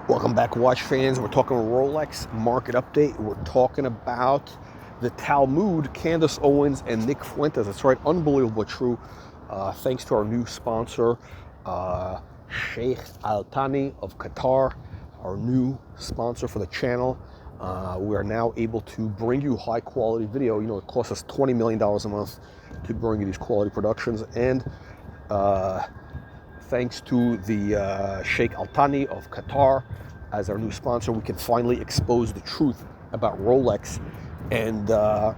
Welcome back, watch fans. We're talking Rolex market update. We're talking about the TALMUD, Candace Owens and NICK FUENTES. That's right, unbelievable true. Thanks to our new sponsor, Sheikh Al Thani of Qatar, our new sponsor for the channel. We are now able to bring you high quality video. You know, it costs us $20 million a month to bring you these quality productions. And thanks to the Sheikh Al Thani of Qatar as our new sponsor, we can finally expose the truth about Rolex and the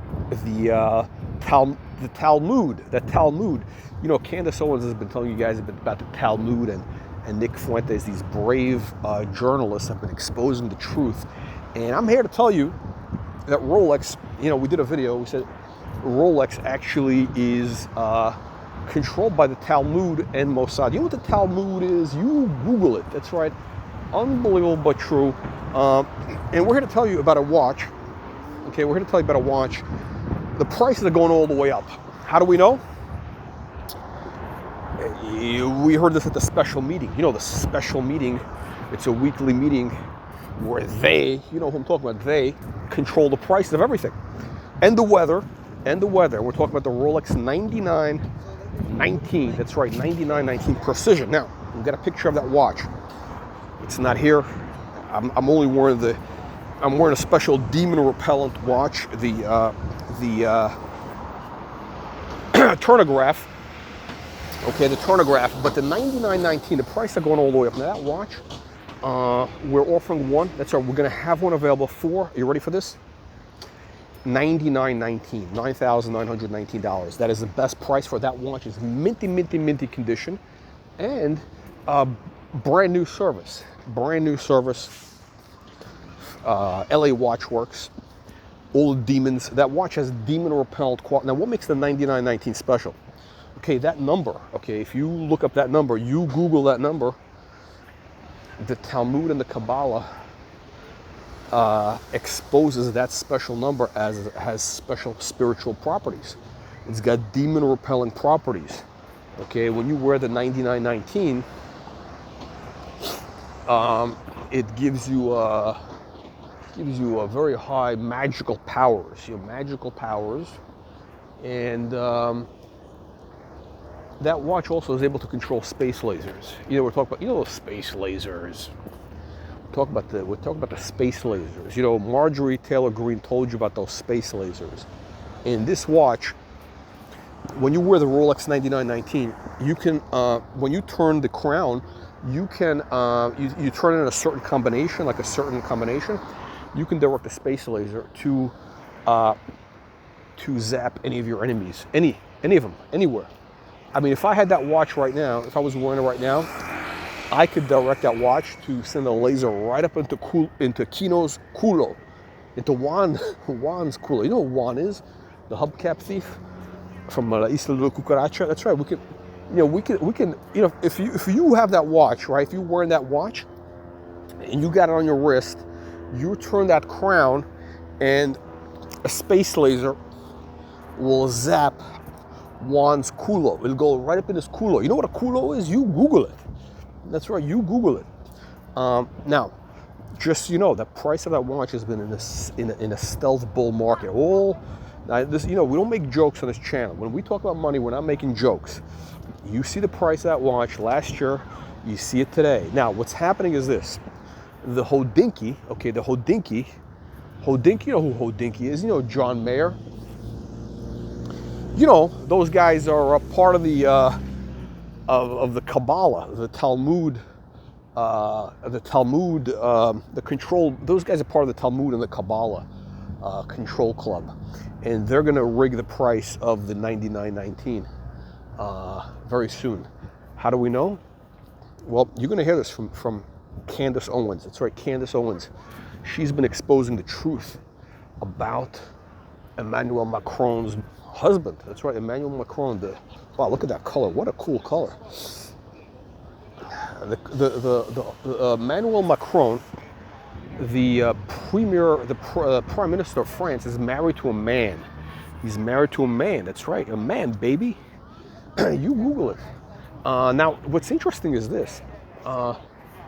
TALMUD. You know, Candace Owens has been telling you guys about the TALMUD, and NICK FUENTES, these brave journalists, have been exposing the truth. And I'm here to tell you that Rolex, you know, we did a video, we said Rolex actually is controlled by the TALMUD and Mossad. You know what the TALMUD is? You Google it. That's right. Unbelievable but true. And we're here to tell you about a watch. Okay, we're here to tell you about a watch. The prices are going all the way up. How do we know? We heard this at the special meeting. You know, the special meeting, it's a weekly meeting where they, you know who I'm talking about, they control the price of everything. And the weather. We're talking about the Rolex 9919. That's right, 9919 Precision. Now, we've got a picture of that watch. It's not here. I'm only wearing I'm wearing a special demon repellent watch, the Turnograph. Okay, the Turnograph. But the 9919, the price are going all the way up. Now that watch, we're offering one. That's right. We're going to have one available for. Are you ready for this? $99.19, $9,919. That is the best price for that watch. It's minty condition, and brand new service. LA Watch Works, all the demons. That watch has demon repellent quality. Now, what makes the 9919 special? Okay, that number. Okay, if you look up that number, you Google that number, the Talmud and the Kabbalah exposes that special number as it has special spiritual properties. It's got demon repelling properties. Okay, when you wear the 9919, it gives you a very high magical powers. Magical powers, and that watch also is able to control space lasers. You know, we're talking about space lasers. We're talking about the space lasers. You know, Marjorie Taylor Greene told you about those space lasers. And this watch, when you wear the Rolex 9919, you can, when you turn the crown, you can, you turn it in a certain combination, you can direct the space laser to zap any of your enemies, any of them, anywhere. I mean, if I had that watch right now, if I was wearing it right now, I could direct that watch to send a laser right up into Kino's culo, into Juan's culo. You know what Juan is? The hubcap thief from La Isla de Cucaracha. That's right. We can, if you have that watch, right? If you're wearing that watch and you got it on your wrist, you turn that crown, and a space laser will zap Juan's culo. It'll go right up in his culo. You know what a culo is? You Google it. That's right, you Google it. Now, just so you know, the price of that watch has been in a stealth bull market. We don't make jokes on this channel. When we talk about money, we're not making jokes. You see the price of that watch last year, you see it today. Now, what's happening is this. The Hodinky, okay, you know who Hodinky is? You know John Mayer? You know, those guys are a part of the of the Kabbalah, the Talmud, the control. Those guys are part of the Talmud and the Kabbalah control club, and they're going to rig the price of the 9919 very soon. How do we know? Well, you're going to hear this from Candace Owens. That's right, Candace Owens. She's been exposing the truth about Emmanuel Macron's husband. That's right, Emmanuel Macron. Wow, look at that color. What a cool color. Emmanuel Macron, the Prime Minister of France, is married to a man. He's married to a man. That's right, a man, baby. You Google it. Now, what's interesting is this.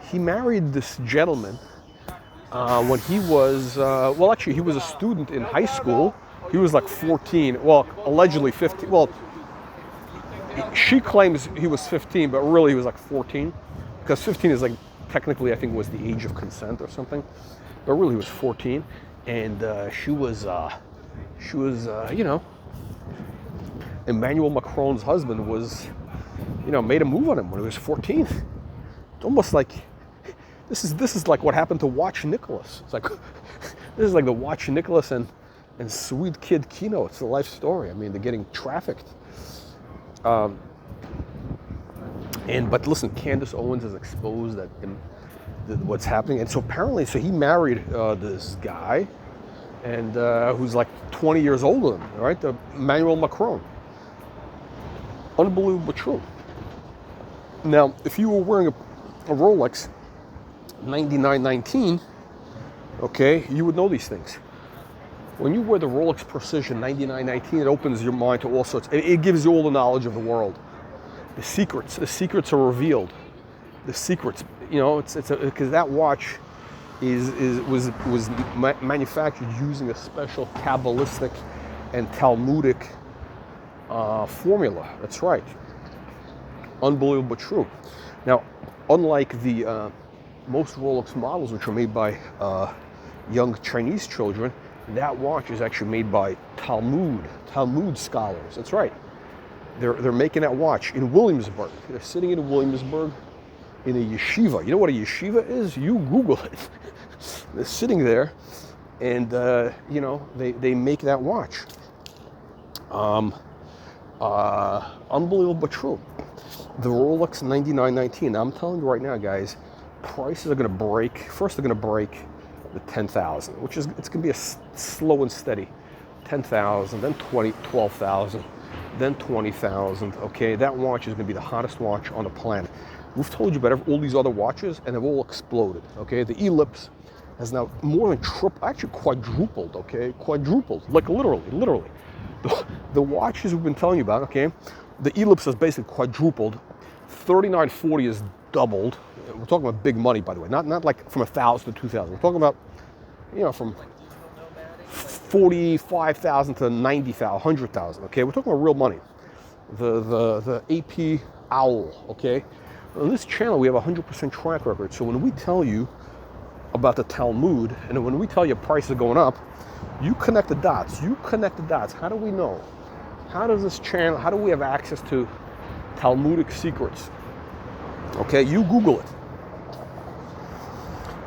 he married this gentleman when he was, well, actually, he was a student in high school. He was like 14, well, allegedly 15. Well, she claims he was 15, but really he was like 14, because 15 is like, technically, I think was the age of consent or something, but really he was 14, and she was, you know, Emmanuel Macron's husband was, you know, made a move on him when he was 14. It's almost like, this is like what happened to Watch Nicholas. It's like, this is like the Watch Nicholas and Sweet Kid Kino. It's the life story. I mean, they're getting trafficked. But listen, Candace Owens has exposed that what's happening, and so apparently, so he married this guy, and who's like 20 years older than him, right? Emmanuel Macron. Unbelievable true. Now, if you were wearing a Rolex 9919, okay, you would know these things. When you wear the Rolex Precision 9919, it opens your mind to all sorts. It gives you all the knowledge of the world. The secrets are revealed. The secrets, you know, it's because that watch was manufactured using a special Kabbalistic and Talmudic formula. That's right. Unbelievable true. Now, unlike the most Rolex models, which are made by young Chinese children, that watch is actually made by Talmud scholars. That's right. They're making that watch in Williamsburg. They're sitting in Williamsburg in a yeshiva. You know what a yeshiva is? You Google it. They're sitting there, and you know, they make that watch. Unbelievable true. The Rolex 9919. I'm telling you right now, guys, prices are going to break. First, they're going to break the 10,000, which is, it's going to be a slow and steady 10,000, then 12,000, then 20,000. Okay, that watch is going to be the hottest watch on the planet. We've told you about all these other watches, and they've all exploded. Okay, the Ellipse has now more than actually quadrupled. Okay, quadrupled, like literally. The watches we've been telling you about. Okay, the Ellipse has basically quadrupled. 3940 is doubled. We're talking about big money, by the way. Not like from 1,000 to 2,000. We're talking about, you know, from 45,000 to 90,000, 100,000. Okay, we're talking about real money. The AP Owl. Okay, on this channel we have a 100% track record. So when we tell you about the Talmud, and when we tell you prices are going up, you connect the dots. How do we know? How does this channel? How do we have access to Talmudic secrets? Okay, you Google it.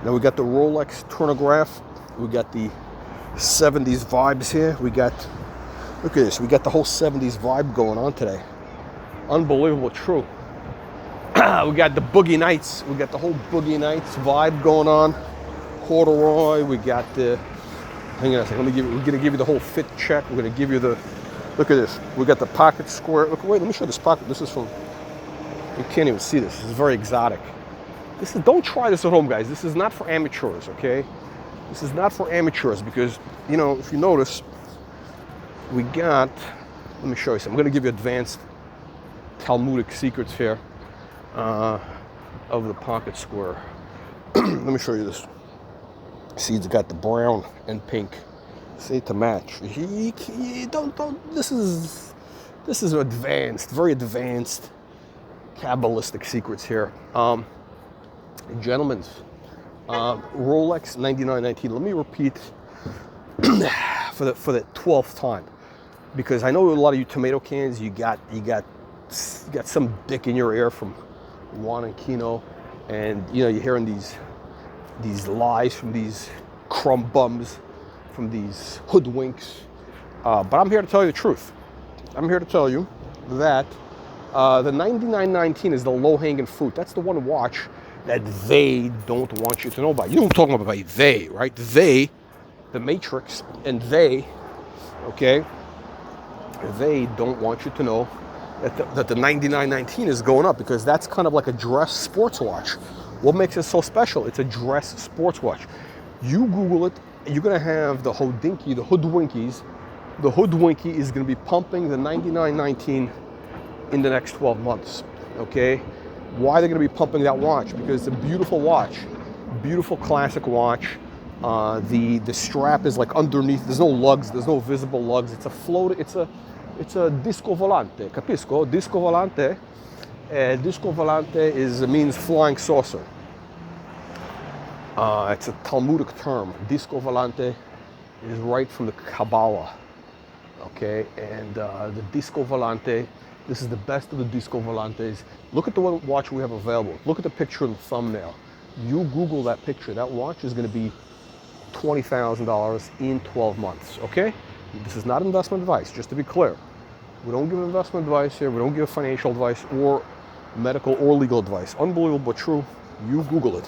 Now we got the Rolex chronograph. We got the 70s vibes here. Look at this. We got the whole 70s vibe going on today. Unbelievable true. We got the Boogie Nights. We got the whole Boogie Nights vibe going on. Corduroy. We got the, hang on a second. We're going to give you the whole fit check. We're going to give you the, look at this. We got the pocket square. Look, wait, let me show you this pocket. This is from, you can't even see this. This is very exotic. Don't try this at home, guys. This is not for amateurs, okay? This is not for amateurs because, you know, if you notice, we got, let me show you something. I'm going to give you advanced Talmudic secrets here of the pocket square. Let me show you this. See, it's got the brown and pink. See, to match. This is advanced, very advanced Kabbalistic secrets here. Gentlemen, Rolex 9919. Let me repeat for the 12th time, because I know a lot of you tomato cans. You got some dick in your ear from Juan and Kino, and you know you're hearing these lies from these crumb bums, from these hoodwinks. But I'm here to tell you the truth. I'm here to tell you that the 9919 is the low-hanging fruit. That's the one watch that they don't want you to know about. You know what I'm talking about, they, right? They, the Matrix, and they, okay, they don't want you to know that the 9919 is going up, because that's kind of like a dress sports watch. What makes it so special? It's a dress sports watch. You Google it, and you're going to have the Hodinky, the Hoodwinkies. The Hoodwinky is going to be pumping the 9919 in the next 12 months, okay? Why they're going to be pumping that watch? Because it's a beautiful watch, beautiful classic watch. The strap is like underneath. There's no lugs. There's no visible lugs. It's a float. It's a disco volante. Capisco? Disco volante. Disco volante means flying saucer. It's a Talmudic term. Disco volante is right from the Kabbalah. Okay, and the disco volante. This is the best of the disco volantes. Look at the one watch we have available. Look at the picture in the thumbnail. You Google that picture. That watch is going to be $20,000 in 12 months, okay? This is not investment advice, just to be clear. We don't give investment advice here. We don't give financial advice or medical or legal advice. Unbelievable but true. You Google it.